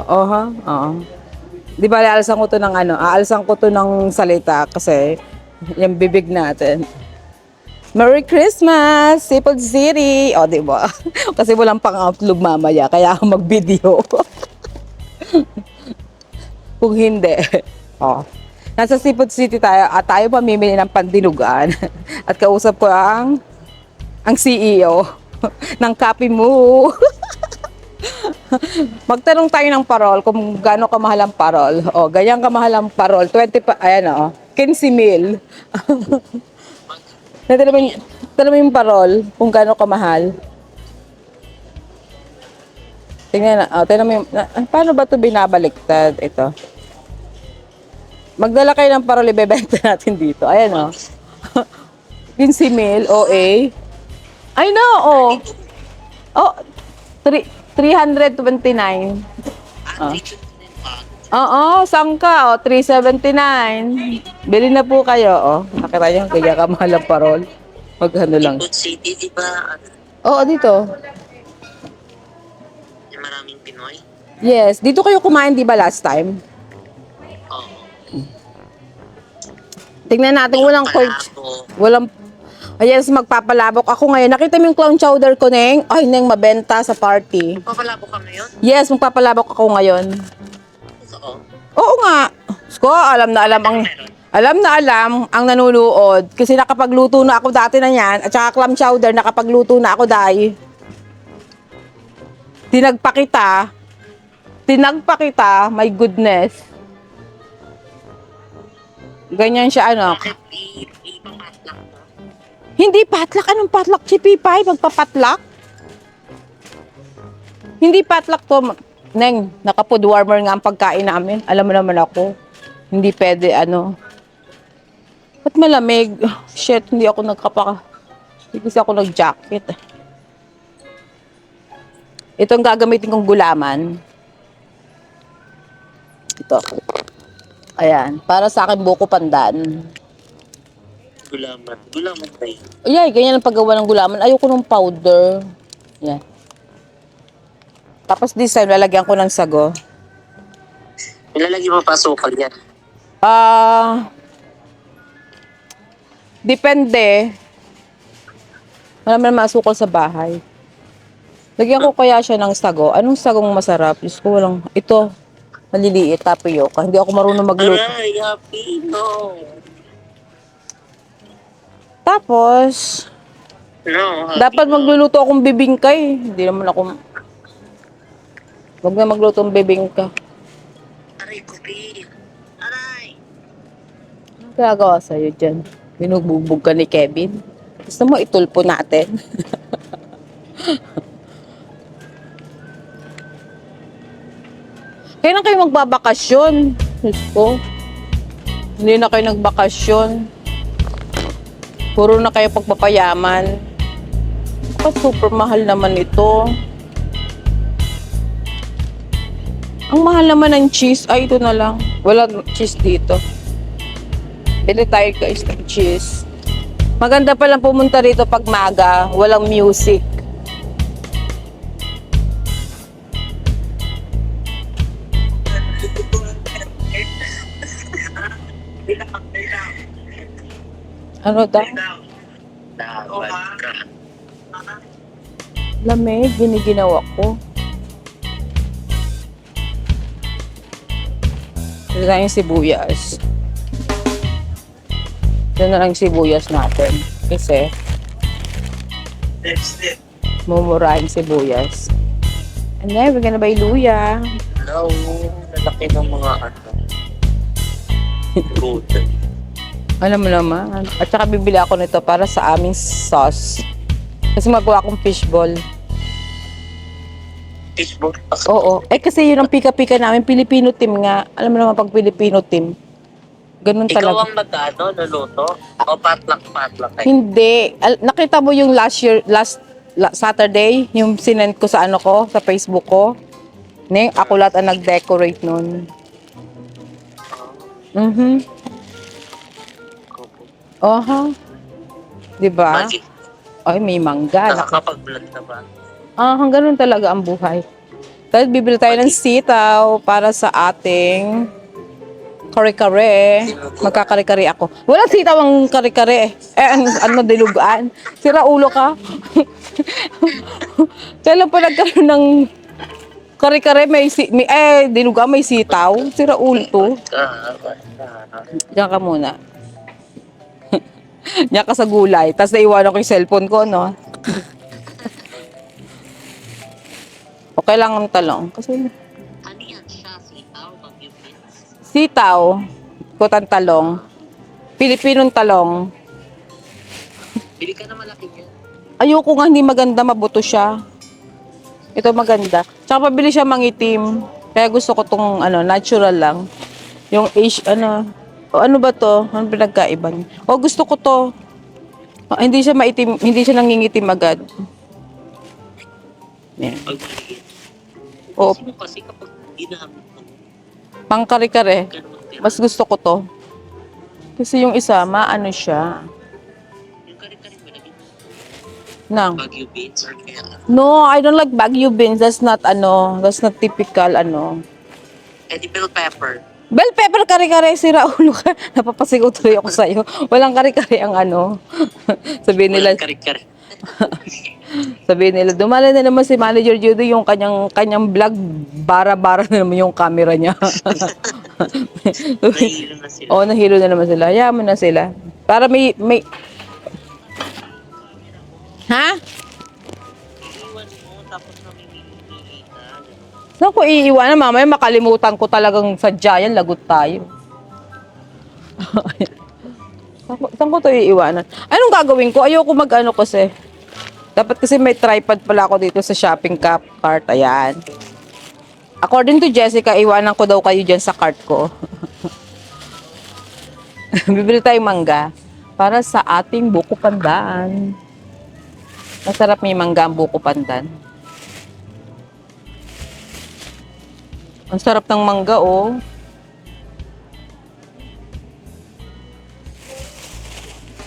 Oha, oo. Di ba, aalisan ko to ng ano, aalisan ko to ng salita kasi yung bibig natin. Merry Christmas, Sipol City! O, di ba? Kasi walang pang-upload mamaya, kaya ako mag-video. Kung hindi. O. Nasa Sipol City tayo at tayo pamimili ng pandinugan. At kausap ko ang CEO ng Kapi Mo. Magtanong tayo ng parol kung gaano kamahal ang parol. O, ganyan kamahal ang parol. 20 pa, ayan o, 15,000. Tanong mo yung parol kung gaano kamahal. Tingnan na, tingnan mo yung, paano ba ito binabaliktad? Ito. Magdala kayo ng parol, ibebenta natin dito. Ayan o. 15,000, OA. I know, oh. Oh, 329. Oo, sangka, 379. Bili na po kayo, oh. Nakita niyo, kaya kamahal ang parol. Magkano lang. Good City, di ba? Oo, dito. Yung maraming Pinoy? Yes, dito kayo kumain, di ba, last time? Oo. Tingnan natin, walang coach. Walang, yes, magpapalabok ako ngayon. Nakita mo yung clown chowder ko, Neng? Ay, Neng, mabenta sa party. Papalabo ka ngayon? Yes, magpapalabok ako ngayon. Oo. Oo nga. Sko, alam na alam ang nanunood kasi nakapagluto na ako dati na yan at saka clam chowder nakapagluto na ako dahil tinagpa kita, my goodness. Ganyan siya ano. Bakit ipang-patlak mo? Hindi patlak, anong patlak si Pipay? Magpapatlak? Hindi patlak to. Neng, naka-food warmer nga ang pagkain namin. Alam mo naman ako. Hindi pwede ano. Ba't malamig? Shit, hindi ako hindi kasi ako nag-jacket. Ito ang gagamitin kong gulaman. Ito. Ayan, para sa akin buko pandan. Gulaman. Gulaman ba yun? Ay, ganyan ang paggawa ng gulaman. Ayoko ng powder. Yan. Tapos this time, lalagyan ko ng sago. Ilalagay mo pa sukal yan. Depende. Wala naman masukal sa bahay. Lagyan ko kaya siya ng sago. Anong sagong masarap? Diyos ko, walang... Ito, maliliit, tapioca. Hindi ako marunong magluto. Aray, happy, no. Tapos, No, happy, dapat magluluto akong bibingka eh. Hindi naman ako... Huwag na magluto ng bibingka. Aray, kupi. Aray. Anong gagawa sa'yo dyan? Binugbubog ka ni Kevin. Gusto mo itulpo natin? Kailan kayo magbabakasyon? Diyos ko. Hindi na kayo nagbakasyon. Puro na kayo pagpapayaman. Super mahal naman ito. Ang mahal naman ng cheese. Ay, ito na lang. Walang cheese dito. Bili tayo guys ng cheese. Maganda palang pumunta rito pag maga. Walang music. Ano daw? Dapat ka. Lamig, giniginawa ko. Ito na yung sibuyas. Ito na lang yung sibuyas natin. Kasi, mumurahin sibuyas. And then, we're gonna buy luya. Hello. Lalaki ng mga ano. Good. Alam mo naman. At saka bibili ako nito para sa aming sauce. Kasi magawa akong fishball. Fishball. Oo. Eh kasi yun ang pika-pika namin. Filipino team nga. Alam mo naman pag Filipino team. Ganun Ikaw talaga. ang nag-ano, naluto? O patlak-patlak kayo? Hindi. Nakita mo yung Saturday, yung sinend ko sa ano ko, sa Facebook ko. Ako lahat ang nag-decorate nun. Oha. Diba? Magic. Ay, may mangga. Nakakapag-vlog na ba? Ganun talaga ang buhay. Tapos bibili tayo ng sitaw para sa ating kare-kare. Magkakare-kare ako. Walang sitaw ang kare-kare. Ano, dilugaan. Sira ulo ka. Kailan pa nagkaroon ng kare-kare dilugaan may sitaw. Sira ulo to. Diyan ka muna. Diyan ka sa gulay. Tapos naiwanan ko yung cellphone ko, no? Okay lang ang talong. Kasi Ano yan siya? Sitaw? Bagyo beans? sitaw, kutang talong, Pilipinong talong. Bili ka na malaki yan. Ayoko nga, hindi maganda, mabuto siya. Ito maganda. Tsaka pabili siya mangitim. Kaya gusto ko tong natural lang. Yung ano ba to? Ano pinagkaiba niya? Gusto ko to. Hindi siya maitim, hindi siya nangingitim agad. Yan. Pag maliit. Oo, Gusto mo kasi kapag ginamit mo, pang kare-kare. ganun din. Mas gusto ko to. Kasi yung isa, maano siya. Yung kare-kare mo lagi Nang. bagyo beans or kaya No, I don't like Baguio beans. That's not typical eh di bell pepper. Bell pepper kare-kare, sira ulo ka. Napapasigaw tuloy ako sa'yo. Walang kare-kare ang Sabihin nila, Walang kare-kare. dumali na naman si Manager Judy yung kanyang vlog, bara-bara na naman yung camera niya. Nahihilo na sila. Oo, nahilo na naman sila. Hayaan mo na sila. Para may... Ha? Iiwan mo tapos namimili ka. Saan ko iiwanan? Mamaya makalimutan ko talagang sadya yan. Lagot tayo. Saan ko ito iiwanan? Anong gagawin ko? Ayoko kasi. Dapat kasi may tripod pala ako dito sa shopping cart. Ayan. According to Jessica, iwanan ko daw kayo dyan sa cart ko. Bibili tayong mangga para sa ating buko pandan. Masarap may mangga ang buko pandan. Ang sarap ng mangga, oh.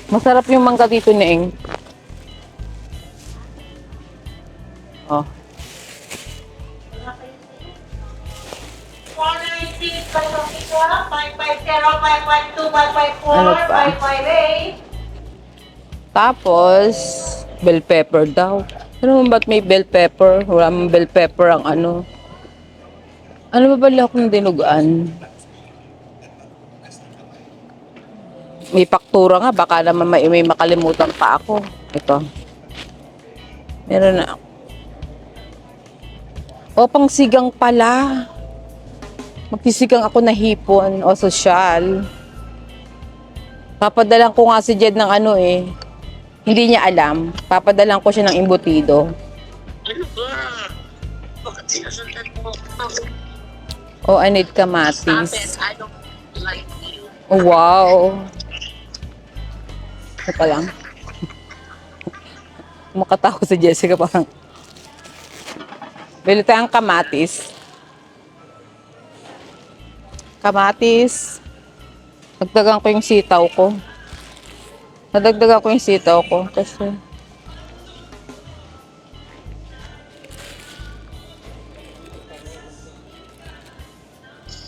Masarap yung mangga dito, Neeng. Oh. 496, 550, 550, 554, Ano pa? 558. Tapos, bell pepper daw. Ano mo ba't may bell pepper? Wala mong bell pepper ang ano. Ano ba bala akong dinugaan? May paktura nga, baka naman may makalimutan pa ako. Ito. Meron na. Pang sigang pala. Magtisigang ako na hipon o sosyal. Papadalan ko nga si Jed ng hindi niya alam. Papadalan ko siya ng imbutido. Ano ba? Bakit sinasundan mo? Oh, I need Stop kamatis. it. I don't like you. Oh, wow. Ito pa lang. Makatako si Jessica parang. Bili tayong kamatis. Kamatis. Dagdagan ko yung sitaw ko. Nadagdagan ko yung sitaw ko. Kasi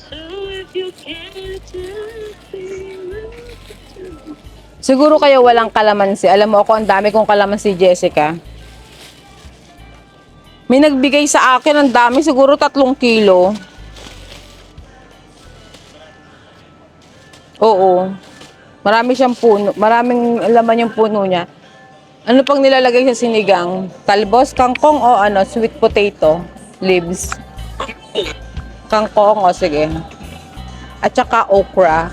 So if you can't just be siguro kayo walang kalamansi. Alam mo ako, ang dami kong kalamansi, Jessica. May nagbigay sa akin, ang dami, siguro 3 kilo. Oo. Marami siyang puno. Maraming laman yung puno niya. Ano pang nilalagay sa sinigang? Talbos, kangkong o sweet potato leaves. Kangkong, sige. At saka okra.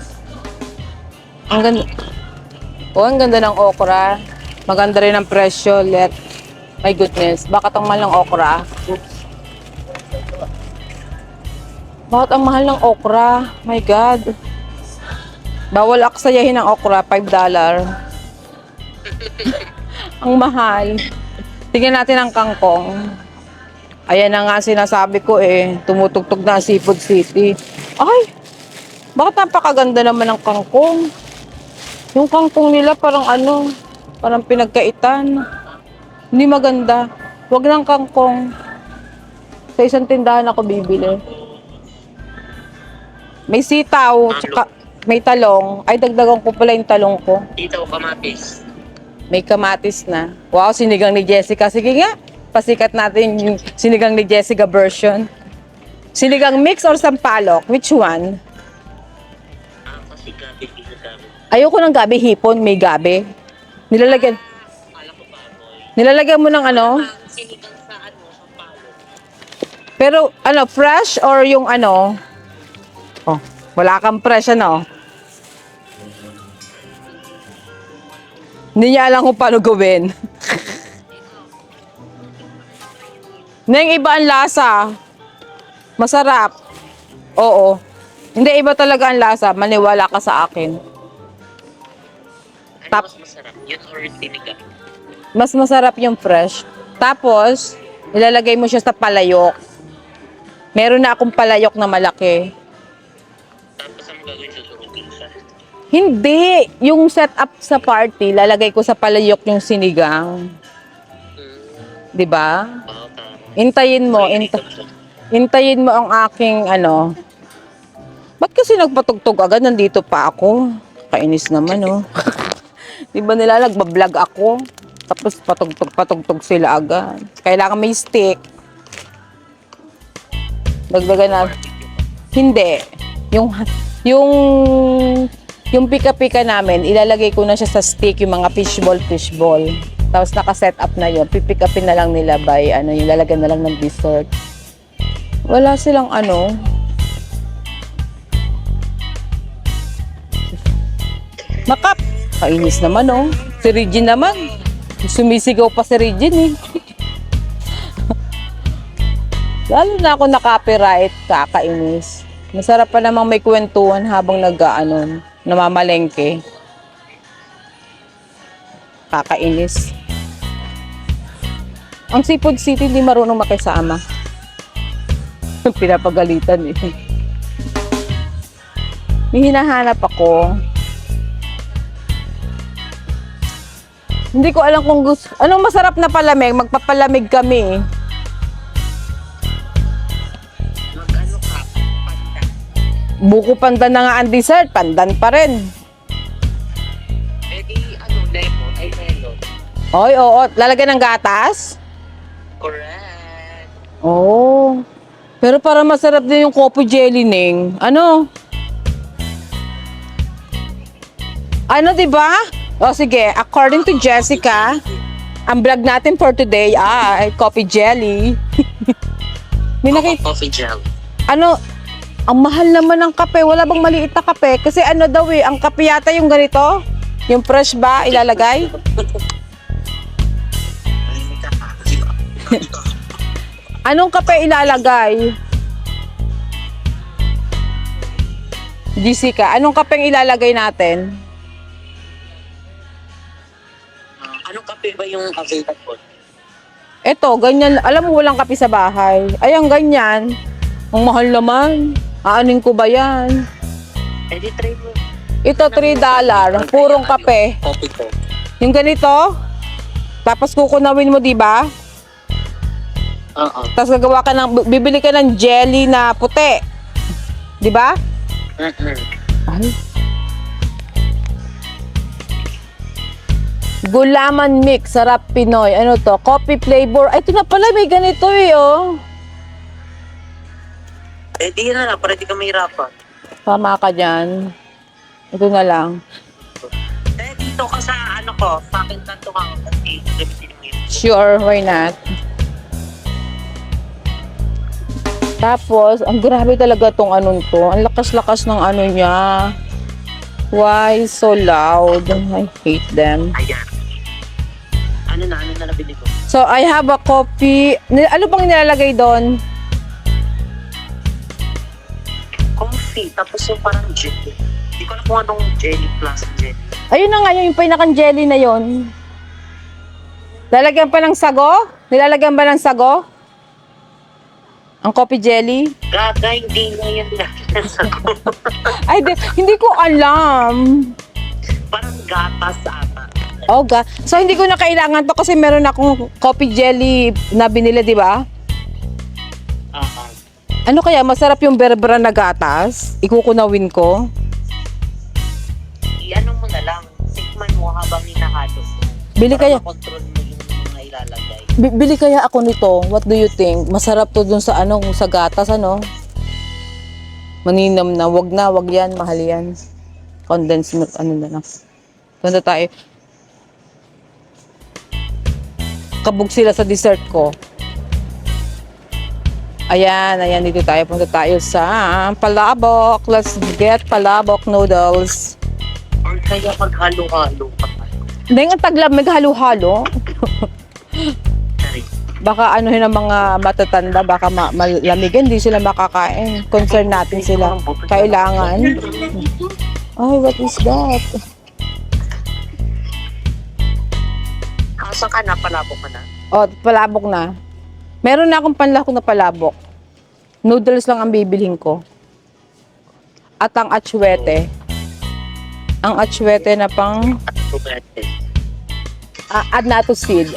Ang ganda. Ang ganda ng okra. Maganda rin ang presyo. My goodness. Bakit ang mahal ng okra? Oops. Bakit ang mahal ng okra? My God. Bawal aksayahin ng okra. $5. Ang mahal. Tingnan natin ang kangkong. Ayan na nga sinasabi ko tumutugtog na Seafood City. Ay! Bakit napakaganda naman ng kangkong? Yung kangkong nila parang parang pinagkaitan. Hindi maganda. Huwag ng kangkong. Sa isang tindahan ako bibili. May sitaw, tsaka may talong. Ay, dagdagan ko pala yung talong ko. Dito, kamatis. May kamatis na. Wow, sinigang ni Jessica. Sige nga, pasikat natin yung sinigang ni Jessica version. Sinigang mix or sampalok? Which one? Kasi gabi, ginagamit. Ayoko ng gabi hipon, may gabi. Nilalagyan, Kala ko baboy. nilalagyan mo ng ano? Ang sinigang sa sa palo. Pero ano, fresh or yung ano? Oh, wala kang fresh ano? Hindi niya alam kung paano gawin. Neng iba ang lasa. Masarap. Oo. Hindi, iba talaga ang lasa. Maniwala ka sa akin. Ano mas masarap? Yun or sinigang? Mas masarap yung fresh. Tapos, ilalagay mo siya sa palayok. Meron na akong palayok na malaki. Tapos ang gagawin sa durugin siya. Hindi. Yung setup sa party, lalagay ko sa palayok yung sinigang. 'Di ba? Oo, tama. Intayin mo, intayin mo ang aking ano. Ba't kasi nagpatugtog agad? Nandito pa ako. Kainis naman, oh. Di ba nila nagbablog ako? Tapos patugtog sila agad. Kailangan may stick. Dagdagan na. Hindi. Yung pika-pika namin, ilalagay ko na siya sa stick, yung mga fishball. Tapos naka-set up na yun. Pipick upin na lang nila by, ano, yung lalagyan na lang ng dessert. Wala silang ano. Makap! Kainis naman, oh. Si Regine naman. Sumisigaw pa si Regine, eh. Lalo na ako na-copyright, kakainis. Masarap pa namang may kwentuhan habang nag-ano, namamalengke. Kakainis. Ang Seafood City hindi marunong makisama. Pinapagalitan, eh. May hinahanap ako. Hindi ko alam kung gusto. Anong masarap na palamig? Magpapalamig kami. Mag-ano ka? Panda. Buko pandan na nga ang dessert. Pandan pa rin. Pwede, lemon. Ay, melon. Oy, oo. Lalagyan ng gatas? Correct. Oo. Pero para masarap din yung coffee jelly, Ning. Ano? Ano, di ba? O sige, according to Jessica, ang vlog natin for today ay coffee jelly. May nakita, Coffee gel. ano, ang mahal naman ng kape. Wala bang maliit na kape? Kasi ano daw eh, ang kape yata yung ganito. Yung fresh ba ilalagay? Anong kape ilalagay? Jessica, anong kape ilalagay natin? Anong kape ba yung available? Eto, ganyan. Alam mo, walang kape sa bahay. Ay, ang ganyan. Ang mahal naman. Aanin ko ba yan? Eh, di try mo. Ito, $3. Purong kape. Coffee ko. Yung ganito, tapos kukunawin mo, di ba? Oo. Tapos gagawa ka ng, bibili ka ng jelly na puti. Di ba? Ay. Gulaman mix, sarap Pinoy. Ano to? Coffee flavor. Ay, ito na pala, may ganito eh, oh. Eh, di na lang. Para di ka mahirapan. Tama ka dyan. Ito na lang. Eh, dito ka sa ko. Sa akin tanto ka. Kasi limited mo yun. Sure, why not? Tapos, ang grabe talaga tong anong to. Ang lakas-lakas ng ano niya. Why so loud? I hate them. Ayan. Ano na nabili ko? So, I have a coffee. Ano bang nilalagay doon? Coffee. Tapos yung parang jelly. Hindi ko alam kung anong jelly plus jelly. Ayun na nga, yung pinakang jelly na yon. Lalagyan pa ng sago? Nilalagyan ba ng sago? Ang coffee jelly? Gaga, hindi na yan nasa ko. Ay, hindi ko alam. Parang gatas ata. Oh, so hindi ko na kailangan to kasi meron akong coffee jelly na binili, di ba? Ano kaya, masarap yung berbera na gatas? Ikukunawin ko. I-ano mo na lang. Tikman mo habang hinahalo. Bili Para kaya, makontrol mo yung mga ilalagay. bili kaya ako nito. What do you think? Masarap to dun sa ano, sa gatas, ano? Maninam na. Wag yan. Mahal yan. Condensed milk, ano na lang. Punta tayo. Kabog sila sa dessert ko. Ayan, dito tayo. Punta tayo sa palabok. Let's get palabok noodles. Or kaya maghalo-halo pa tayo. Hindi nga taglab, maghalo-halo. Sorry. Baka anuhin ng mga matatanda, baka malamigan, hindi sila makakain. Concern natin sila. Kailangan. Ay, what is that? Asa ka na? Palabok ka na? Oh, palabok na. Meron na akong panlako na palabok. Noodles lang ang bibilhin ko. At ang atsuete. Ang atsuete na pang add na to seed.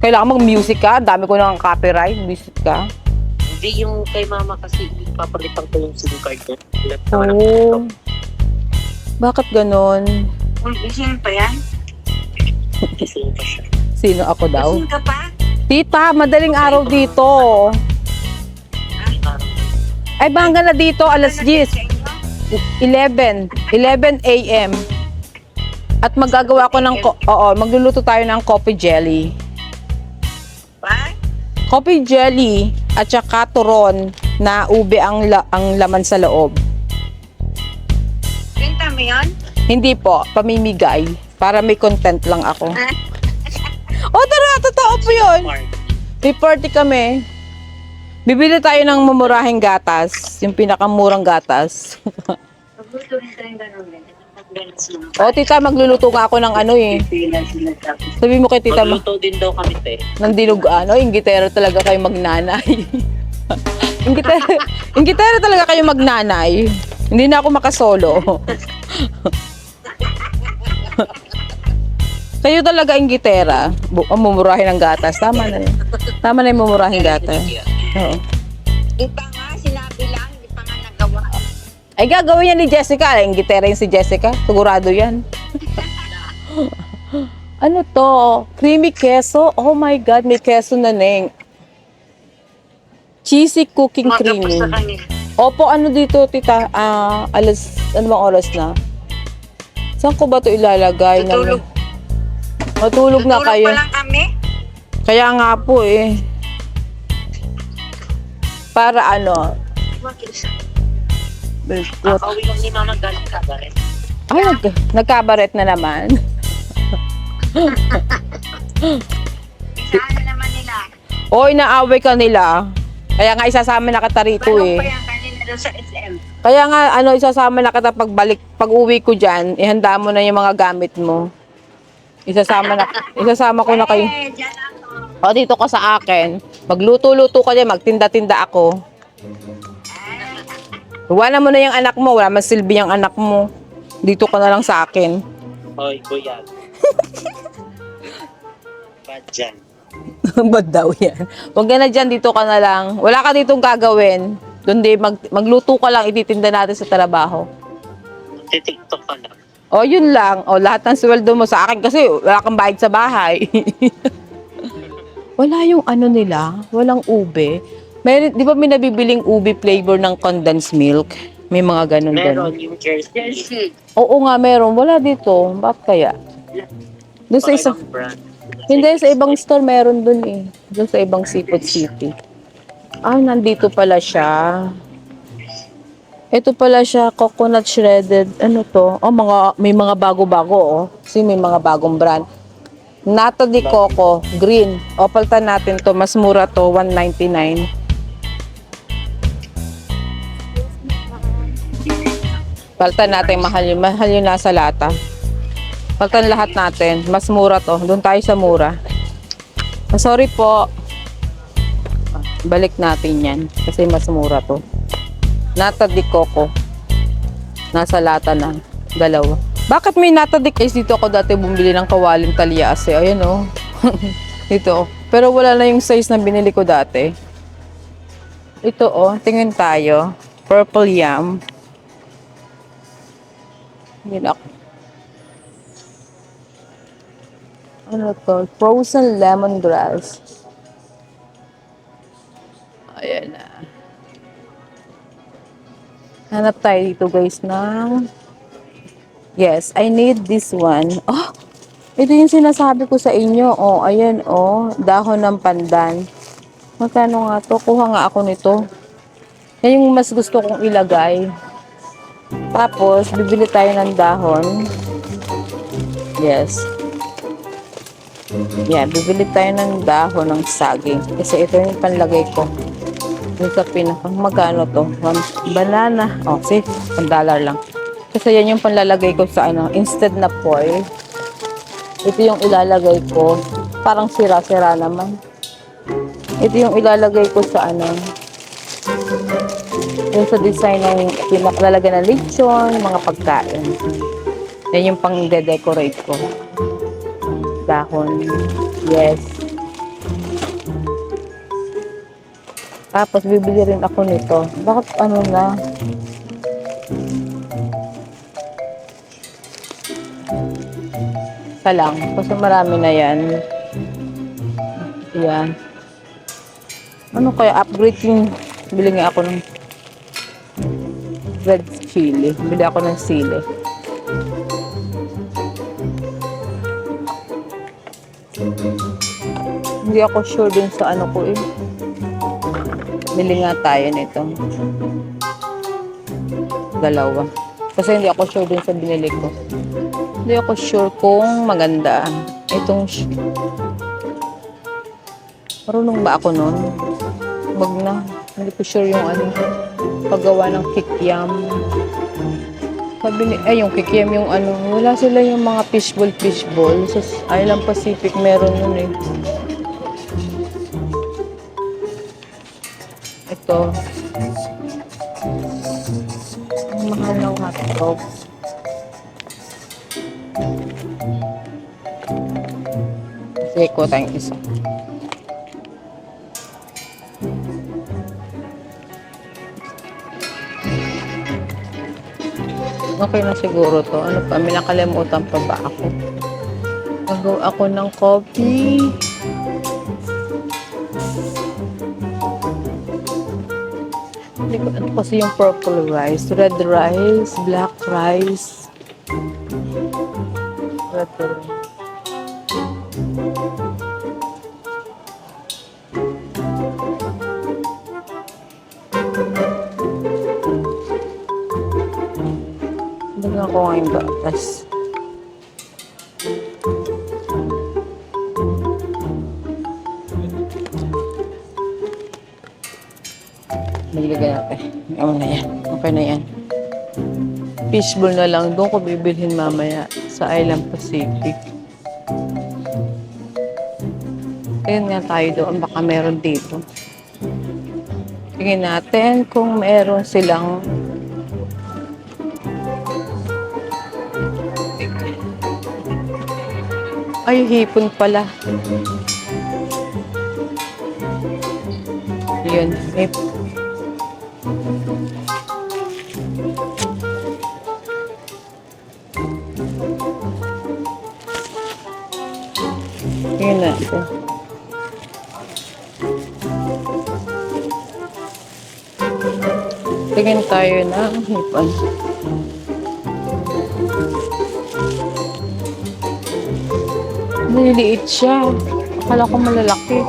Kailangan mag-music ka. Dami ko nang copyright. Music ka. Hindi yung kay mama kasi papalitan ko yung SIM card niya. Oh. Bakit ganon? Gising pa yan? Gising pa siya. Sino ako daw? Gising ka pa? Tita, madaling araw dito. Ay, bangga na dito, alas 10. 11 a.m. At magagawa ko ng, magluluto tayo ng coffee jelly. Pa? Coffee jelly at saka turon na ube ang laman sa loob. Pinta mo yun? Hindi po, pamimigay. Para may content lang ako. Oh, tara, totoo po yun. May party kami. Bibili tayo ng mamurahing gatas. Yung pinakamurang gatas. Magluto rin tayong ganun din. O, tita, magluluto nga ako ng ano eh. Sabi mo kay tita, Magluto din daw kami, te. ng dilog ano, inggitero talaga kayo magnanay. inggitero talaga kayo magnanay. Hindi na ako makasolo. Kayo talaga inggitera. Mumurahin ng gatas. Tama na yun. Tama na yung mumurahin gatas. Oo. Di pa nga, sinabi lang, di pa nga nagawa. Ay, gagawin yan ni Jessica. Inggitera yung si Jessica. Sigurado yan. Ano to? Creamy queso? Oh my God, may queso na neng. Cheesy cooking creamy. Sa kanila. Opo, ano dito, tita? Ano bang oras na? Saan ko ba ito ilalagay? Tutulog. Matulog na Tulog kayo. pa lang kami. Kaya nga po eh. Para ano? Kakauwi lang ni mama galing kabaret. Ay, nagkabaret na naman. Saan na naman nila? Oy, naaway ka nila. Kaya nga isasama na kita rito Balong pa eh. yan kanina doon sa SM. Kaya nga isasama na kita pag uwi ko diyan, ihanda mo na yung mga gamit mo. Isasama ko na kayo. Eh, dyan ako. O, dito ka sa akin. Magluto-luto ka dyan, magtinda-tinda ako. Iwanan mo na yung anak mo, wala man silbi yung anak mo. Dito ka na lang sa akin. Hoy, kuya. Bad dyan. Ba't daw yan? Huwag ka na dyan, dito ka na lang. Wala ka ditong gagawin. Doon magluto ka lang, ititinda natin sa trabaho. Titiktok ka lang. O, yun lang. O, lahat ng sweldo mo sa akin kasi wala kang bayad sa bahay. Wala yung ano nila, walang ube. Di ba may nabibiling ube flavor ng condensed milk? May mga ganun. Meron yung jersey. Oo nga, meron. Wala dito. Bakit kaya? Doon sa isang... Pakilang brand. Hindi, sa ibang store meron doon eh. Doon sa ibang Seafood City. Ah, nandito pala siya. Ito pala siya, coconut shredded. Ano to? Oh, may mga bago-bago oh. Kasi may mga bagong brand. Nata di Coco, green. O, paltan natin to. Mas mura to, $1.99. Paltan natin, mahal yun nasa lata. Paltan lahat natin. Mas mura to. Doon tayo sa mura. Sorry po. Balik natin yan. Kasi mas mura to. Nata di Coco. Nasa lata na. Dalawa. Bakit may nata di case dito ako dati bumili ng kawaling talyase? Ayan o. Dito. Pero wala na yung size na binili ko dati. Ito oh, tingin tayo. Purple yam. Yun ako. Ano to? Frozen lemongrass. Ayan na. Hanap tayo dito guys ng... Yes, I need this one. Oh! Ito yung sinasabi ko sa inyo. Oh, ayan oh. Dahon ng pandan. Magkano nga to? Kuha nga ako nito. Yan yung mas gusto kong ilagay. Tapos, bibili tayo ng dahon. Yes. Yeah, bibili tayo ng dahon ng saging. Kasi ito yung panlagay ko. Yung sa magkano to? Banana. Oh, see? $1 lang. Kasi yan yung panlalagay ko sa ano, instead na foil. Ito yung ilalagay ko. Parang sira-sira naman. Ito yung ilalagay ko sa ano, yung sa design ng pinaklalagay ng lechon, mga pagkain. Yan yung pang de-decorate ko. Dahon. Yes. Tapos, bibili rin ako nito. Bakit ano na? Isa lang. Kasi marami na yan. Yan. Ano kaya? Upgrading. Bili nga ako ng red chili. Bili ako ng sili. Hindi ako sure dun sa ano ko eh. Bili nga tayo nito. Dalawa. Kasi hindi ako sure dun sa binili ko. Hindi ako sure kung maganda. Itong marunong ba ako nun? Wag na. Hindi ko sure yung ano. Paggawa ng kikiam. Sabi ni, yung kikiam yung ano. Wala sila yung mga fishball. Sa Island Pacific meron nun eh. Ito. Ang mahal ng hotdog. Sige ko tayong isa. Okay na siguro to. Ano pa? May nakalimutan pa ba ako? Nagawa ako ng coffee. Hindi ko ano kasi yung purple rice, red rice, black rice. Red rice. Bigyan ko ngayon gatas. Nilagay natin. Ano na yan. Okay na yan. Fishbowl na lang. Doon ko bibilhin mamaya sa Island Pacific. Ayun nga tayo doon. Baka meron dito. Tingin natin kung meron silang ay, hipon pala. Yun, hipon. Tingnan natin. Tingin tayo ng hipon. Maliliit siya. Akala ko malalaki.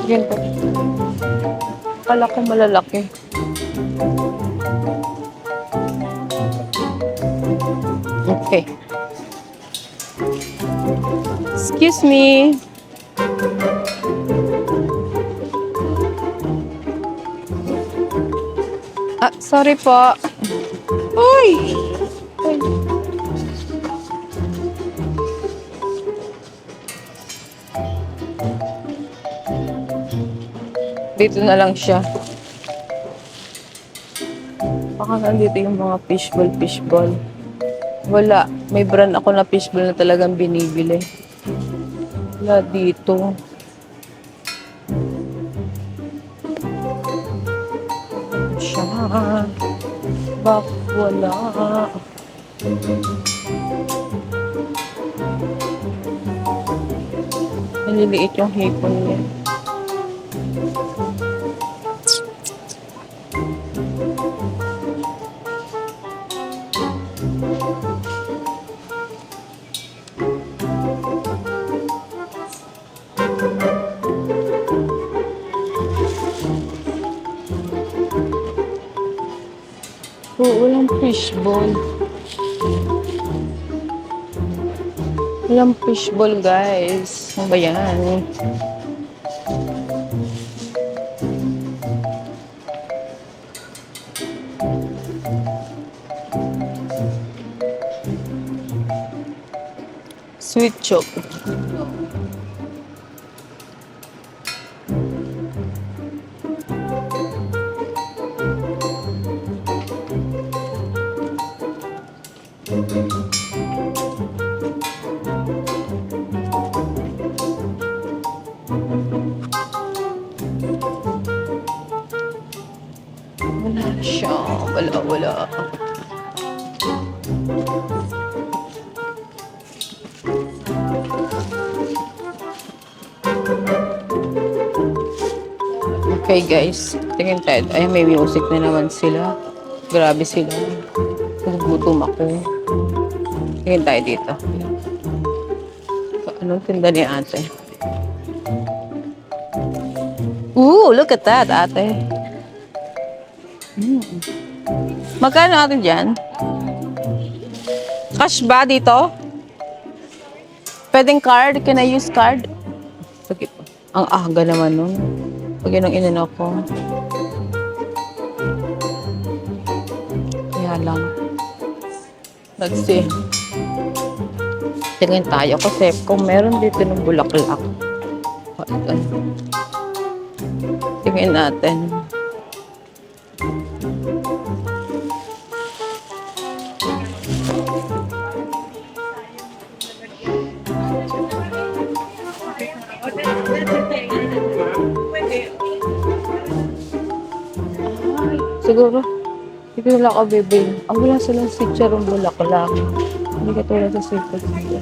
Ganito. Akala ko malalaki. Okay. Excuse me. Sorry po. Uy! Dito na lang siya. Baka nandito yung mga fishball. Wala. May brand ako na fishball na talagang binibili. Wala dito. Siya. Bakit wala? Maliliit yung hipon niya. Walang fishball. Walang fishball, guys. Ano ba yan? Sweet chop. Wala siya. Wala. Okay guys, tingin tayo. Ay, may music na naman sila. Grabe sila. Nagugutom ako. Tingin tayo dito. Anong tinda ni ate? Ooh, look at that, ate. Magkano ate dyan? Cash ba dito? Pwedeng card? Can I use card? Sige po. Ang aga naman nun. Pag yun ang inano ko. Kaya lang. Let's see. Tingin tayo kasi kung meron dito ng bulaklak. Tingin natin. Siguro, hindi nila ako bibili. Ang wala silang sitcharong bulaklak. Hindi ka tulad sa sipag nila.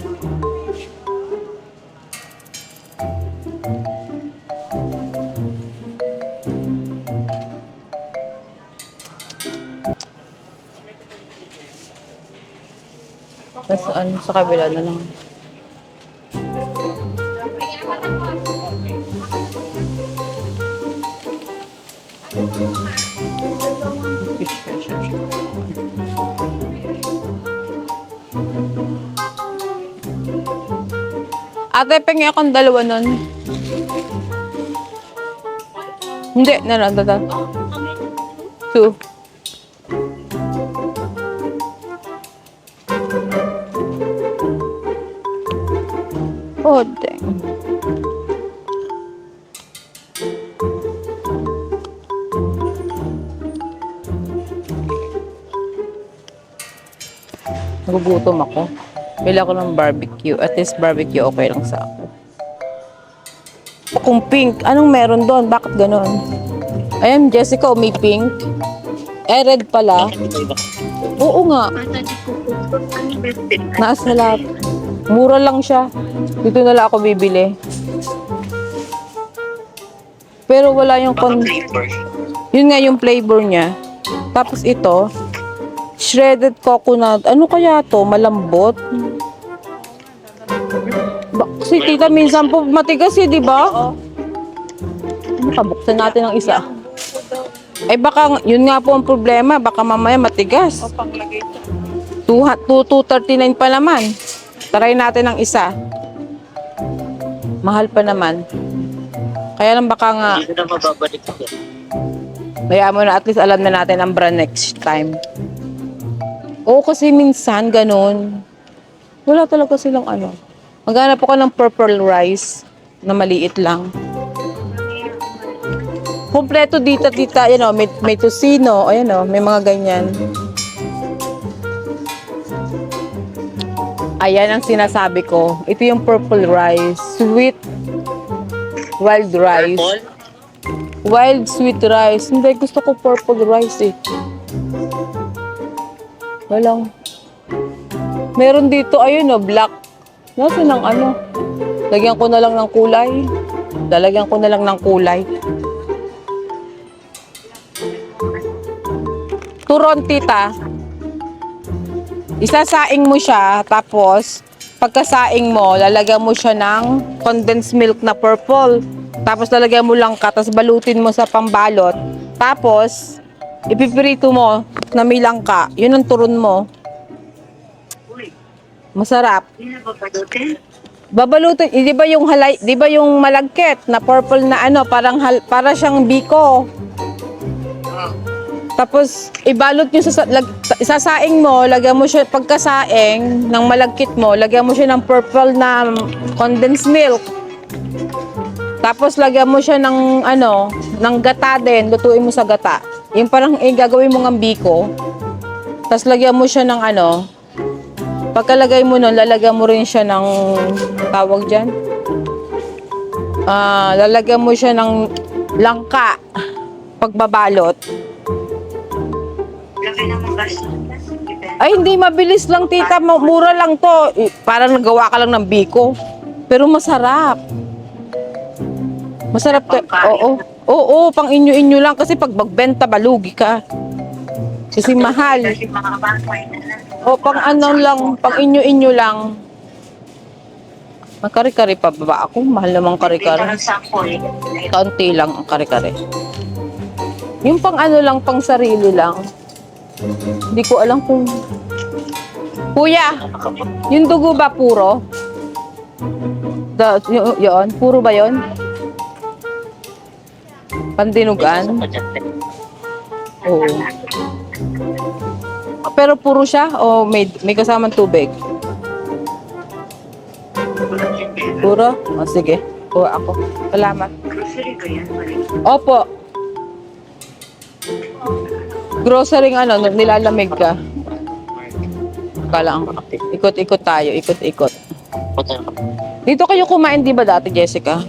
Sa kabila na lang. Ate, pengi akong dalawa nun. Hindi, naranda. 2. Oh, dang. Nagugutom ako. Bila ko ng barbecue. At least barbecue okay lang sa ako. Kung pink, anong meron doon? Bakit ganon? Ayan, Jessica, may pink. Eh, red pala. Oo nga. Nasa lahat. Mura lang siya. Dito na lang ako bibili. Pero wala yung yun nga yung flavor niya. Tapos ito, shredded coconut. Ano kaya to? Malambot? Kasi tita, minsan po matigas eh, di ba? Kabuksan natin ang isa. Eh baka, yun nga po ang problema. Baka mamaya matigas. 239 pa naman. Try natin ang isa. Mahal pa naman. Kaya lang baka nga, Hindi na mababalik ko. kaya mo na at least alam na natin ang brand next time. Oo, kasi minsan ganun. Wala talaga silang ano. Maghanap ako ng purple rice na maliit lang. Kompleto dito, tita. Yan o, may tocino. Ayan o, may mga ganyan. Ayan ang sinasabi ko. Ito yung purple rice. Sweet wild rice. Purple? Wild sweet rice. Hindi, gusto ko purple rice eh. Walang. Meron dito, ayun o, black. Nasaan ang ano? Lagyan ko na lang ng kulay. Lalagyan ko na lang ng kulay. Turon, tita. Isasaing mo siya, tapos pagkasaing mo, lalagyan mo siya ng condensed milk na purple. Tapos lalagyan mo lang ka, tapos balutin mo sa pambalot. Tapos, ipipirito mo na may langka. Yun ang turon mo. Uy, Masarap. hindi na papadutin? Babalutin, di ba yung halay, di ba yung malagkit na purple na ano, para siyang biko. Oh. Tapos ibalot nyo isasaing mo, lagyan mo siya pagkasaing ng malagkit mo, lagyan mo siya ng purple na condensed milk. Tapos lagyan mo siya ng ano, ng gata din, lutuin mo sa gata. Yung parang gagawin mo ng biko. Tapos lagyan mo siya ng ano, pagkalagay mo nun, lalagyan mo rin siya ng tawag dyan. Lalagyan mo siya ng langka pagbabalot. Laki naman gasto. Ay, hindi, mabilis lang, tita. Mura lang to. Parang nagawa ka lang ng biko. Pero masarap. Masarap to. Oo. Oo, pang inyo-inyo lang. Kasi pag magbenta, balugi ka. Kasi mahal. Kasi mga bangkay na lang. O, pang ano lang, pang inyo-inyo lang. Magkari-kari pa ba ako? Mahal namang kari-kari. Dito lang sa ako eh. Kaunti lang ang kari-kari. Yung pang ano lang, pang sarili lang. Hindi ko alam kung... Kuya, yung dugo ba puro? Yun, puro ba yun? Pandinugan? Oo. Pero puro siya o may kasamang tubig? Puro? O sige, kuha ako. Salamat. Grocery ba yan? Opo. Grocery ano, nilalamig ka. Kala ang ikot-ikot tayo, ikot-ikot. Dito kayo kumain, di ba dati, Jessica?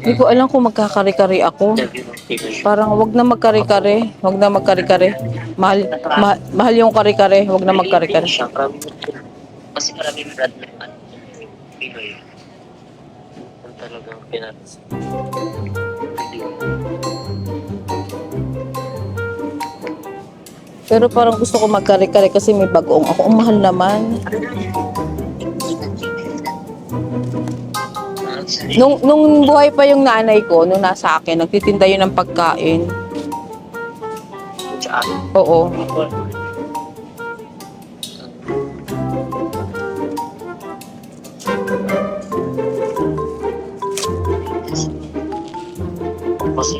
Hindi ko alam kung magkakari-kari ako. Parang wag na magkari-kari. Wag na magkari-kari. Mahal yung kari-kari. Wag na magkari-kari. Kasi maraming brand na Pinoy. Ang talagang pinatas. Pero parang gusto ko magkari-kari kasi may bagoong ako. Ang mahal naman. Nung buhay pa yung nanay ko, nung nasa akin, nagtitinda yun ng pagkain. Oo. Kasi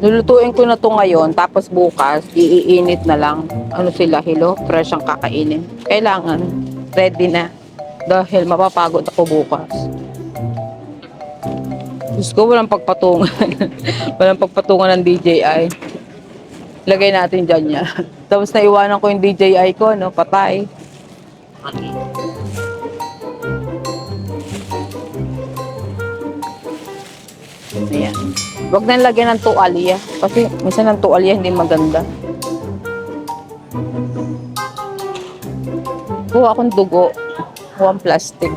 Lulutuin ko na to ngayon, tapos bukas, iinit na lang. Ano sila, hilo? Fresh ang kakainin. Kailangan, ready na. Dahil mapapagod ako bukas. Diyos ko, walang pagpatungan. Walang pagpatungan ng DJI. Lagay natin dyan niya. Tapos naiwanan ko yung DJI ko, no? Patay. Ayan. Huwag na lagyan ng tuwalya. Kasi minsan ng tuwalya hindi maganda. Kuha akong dugo. Kuha ang plastic.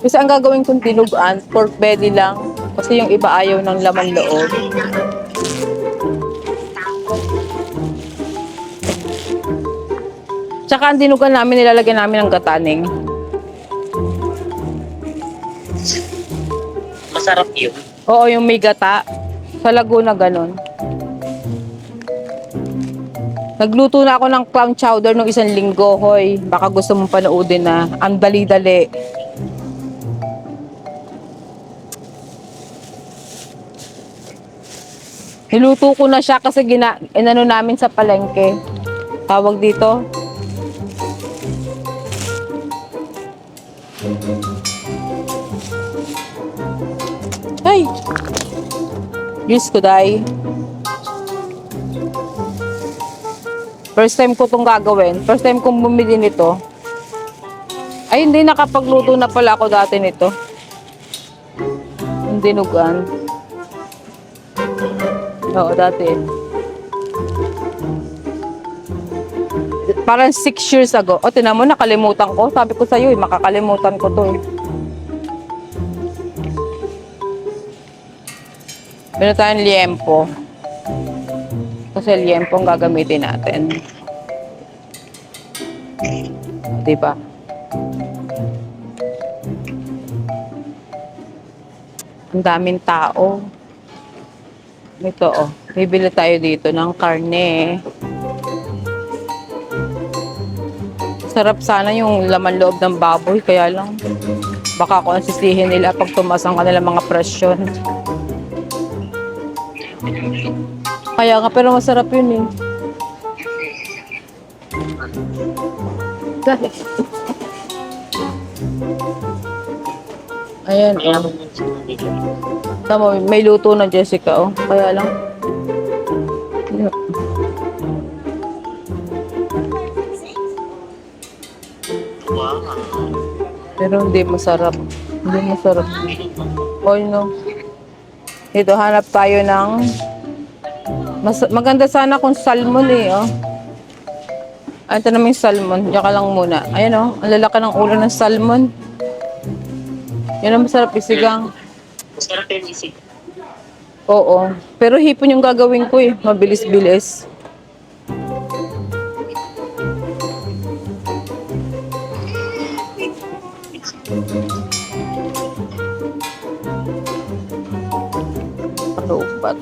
Kasi ang gagawin kong tinugaan, pork belly lang. Kasi yung iba ayaw ng laman loob. Tsaka ang dinugan namin, nilalagyan namin ng gataning. masarap yun. Oo, yung may gata. Sa Laguna, ganun. Nagluto na ako ng clam chowder nung 1 linggo, hoy. Baka gusto mong panoodin na. Ang dali-dali. Niluto ko na siya kasi inano namin sa palengke. Tawag dito. Ay, Ay! Diyos ko, day. First time ko itong gagawin. First time kong bumili nito. Ay, hindi nakapagluto na pala ako dati nito. Yung dinugan. Oo, dati. Parang 6 years ago. O, tinan mo, nakalimutan ko. Sabi ko sa'yo, makakalimutan ko to eh. Meron tayong liempo. Kasi liempo ang gagamitin natin. Diba? Ang daming tao. Ito oh. Bibili tayo dito ng karne. Sarap sana yung laman loob ng baboy. Kaya lang, baka kung sisihin nila pag tumas ang kanilang mga presyon. Kaya nga, pero masarap yun eh. Dahil. Ayan, oh. Tama, may luto na Jessica, oh. Kaya lang. Wow. Pero hindi masarap. Hindi masarap. Oh, no. Ito, hanap tayo ng maganda sana kung salmon eh, oh. Ito naman yung salmon. Diyan ka lang muna. Ayan, oh. Ang lalaki ng ulo ng salmon. Yan ang masarap isigang. Masarap yung isig. Oo. Pero hipon yung gagawin ko eh. Mabilis-bilis. Palupat.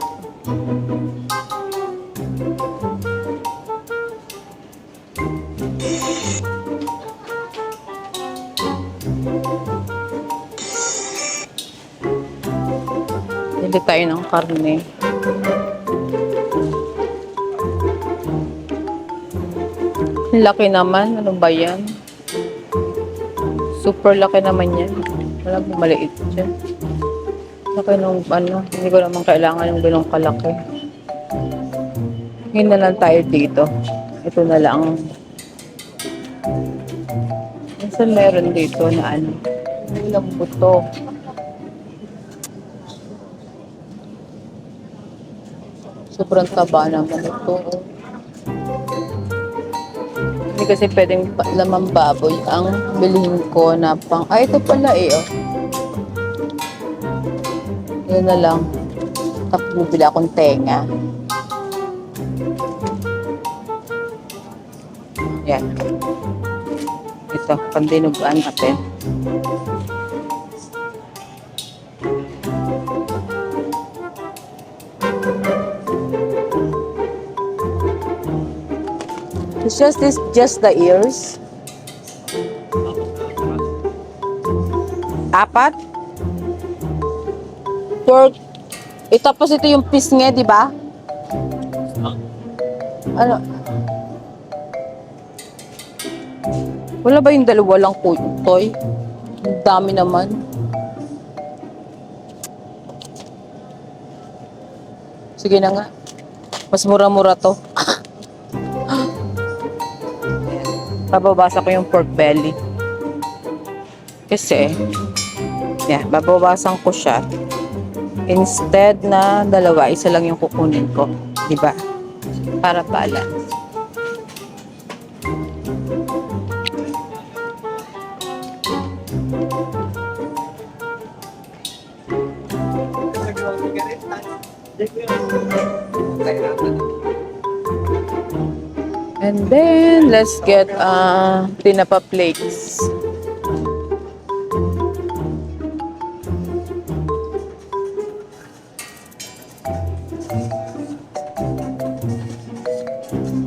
Bili tayo ng karne. Laki naman. Ano ba yan? Super laki naman yan. Wala mo maliit dyan. Laki nung ano. Hindi ko naman kailangan yung ganong kalaki. Ngayon na lang tayo dito. Ito na lang. Minsan meron dito na ano. Ilang buto. Sobrang taba naman ito. Hindi kasi pwedeng lamang baboy ang bilhin ko na pang... Ay, ito pala eh, oh. Yan na lang. Tapos bibili akong tenga. Yan. Ito, pandinugaan natin. It's just the ears. 4. Pork. Tapos ito yung pisngi, di ba? Ano? Wala ba yung dalawa lang toy? Ang dami naman. Sige na nga. Mas mura-mura to. Bababasa ko yung pork belly. Kasi, babawasan ko siya. Instead na dalawa, isa lang yung kukunin ko. Diba? Para balance. And then, let's get tinapa plates.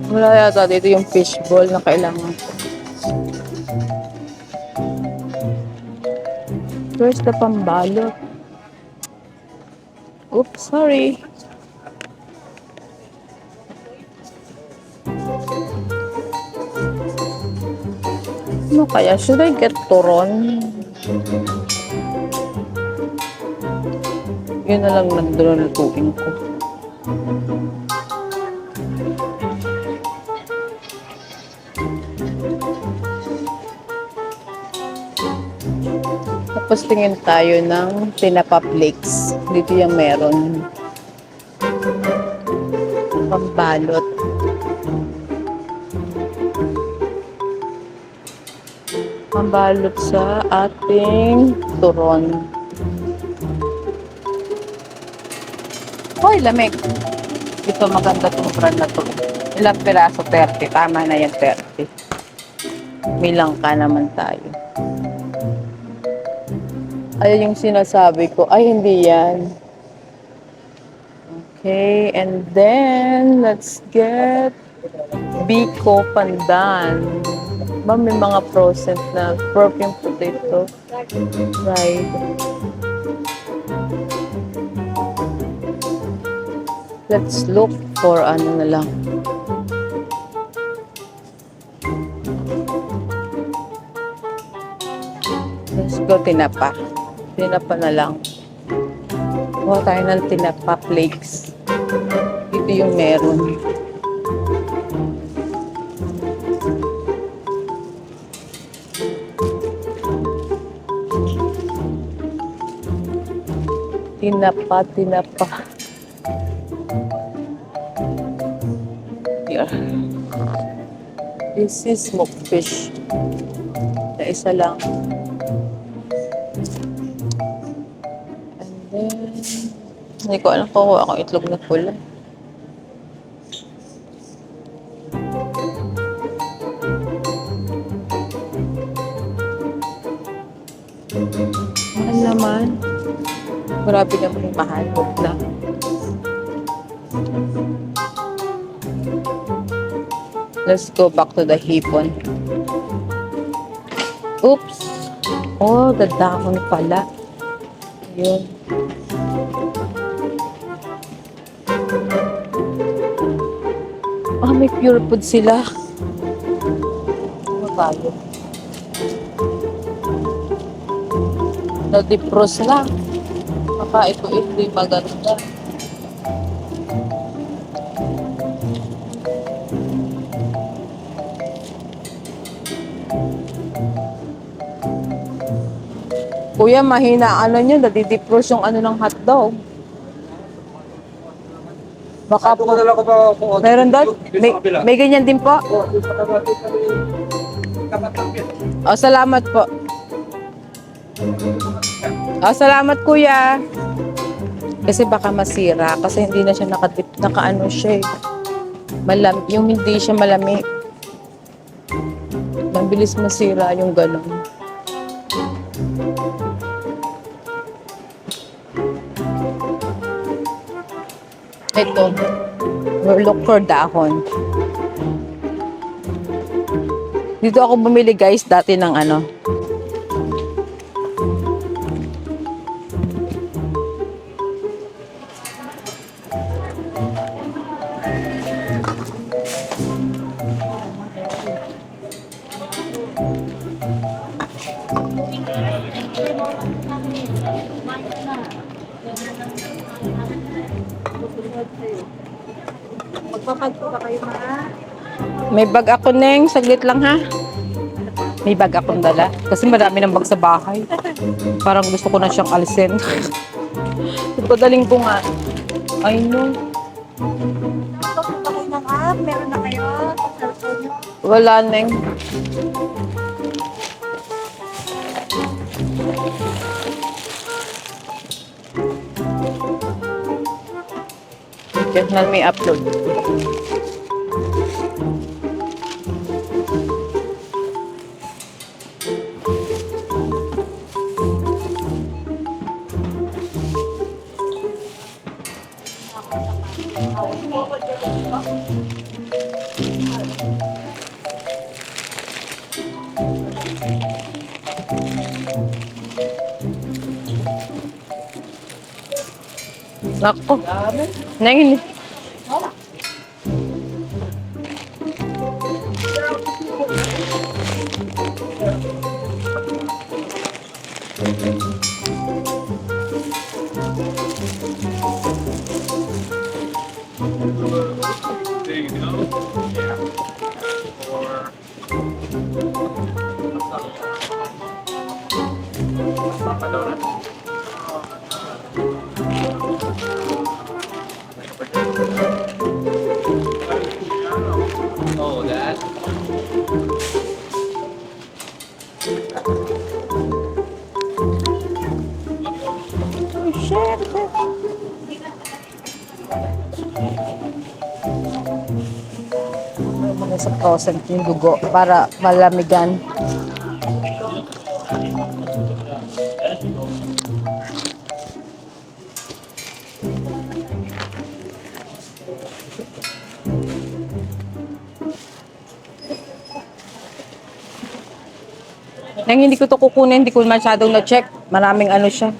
Wala yata dito yung fishball na kailangan ko. Where's the pambalot? Oops, sorry. Ano kaya? Should I get turon? Yun na lang nandun na lutuin ko. Tapos tingin tayo ng tinapa flakes. Dito yung meron. Pambalot. Pambalot sa ating turon. Hoy, lamig. Ito maganda itong brand na to. Ilang piraso? 30. Tama na yan, 30. Milang ka naman tayo. Ayun yung sinasabi ko. Ay, hindi yan. Okay, and then, let's get Biko Pandan. Ba, may mga frozen na perfume potato. Fried. Let's look for ano na lang. Let's go tinapa. Tinapa na lang. Kuha tayo ng tinapa flakes. Ito yung meron. Tinapa. Here. This is smoked fish. Na isa lang. And then, hindi ko alam kung akong itlog na pula. Mahal naman. Grabe naman yung mahal. Huwag na. Let's go back to the hipon. Oops! Oh, the dahon pala. Yun. Ah, may pure food sila. Ano tayo? Na-defrost lang. Baka ito maganda. Kuya, mahina ano nyo, nadidipros yung ano ng hotdog. Baka po, meron doon? May ganyan din po? Oh, salamat po. Oh, salamat kuya. Kasi baka masira, kasi hindi na siya naka-ano siya eh. Yung hindi siya malamig. Mabilis masira yung gano'n. Ito, look for dahon. Dito ako bumili guys dati ng ano. Magpapagpo ka kayo mga. May bag ako neng, saglit lang ha. May bag akong dala. Kasi marami ng bag sa bahay. Parang gusto ko na siyang alisin. Pagpadaling ko nga. I know. Magpapagpo kayo ng app. Meron na kayo sa cellphone nyo. Wala neng. Just let me upload. Nako. Neng. Oh, shit. Muna sa frozen yung dugo para malamigan. Nang hindi ko to kukunin, hindi ko masyadong na-check. Maraming ano siya.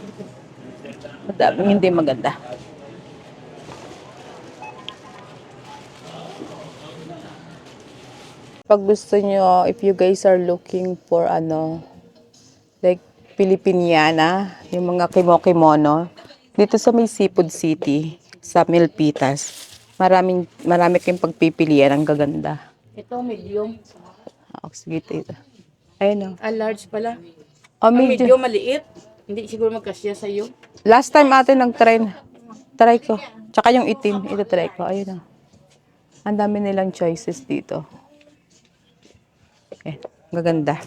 Madaming hindi maganda. Pag gusto nyo, if you guys are looking for ano, like Filipiniana, yung mga kimono, dito sa may Seafood City, sa Milpitas, marami kayong pagpipilian, ang gaganda. Ito, medium. Ah, sige, tita. Ayun o. Ah, large pala. Oh, Ang medyo. medium, maliit. Hindi siguro magkasya sa'yo. Last time ate nag-try na. Try ko. Tsaka yung itim, ito try ko. Ayun o. Ang dami nilang choices dito. Okay, gaganda.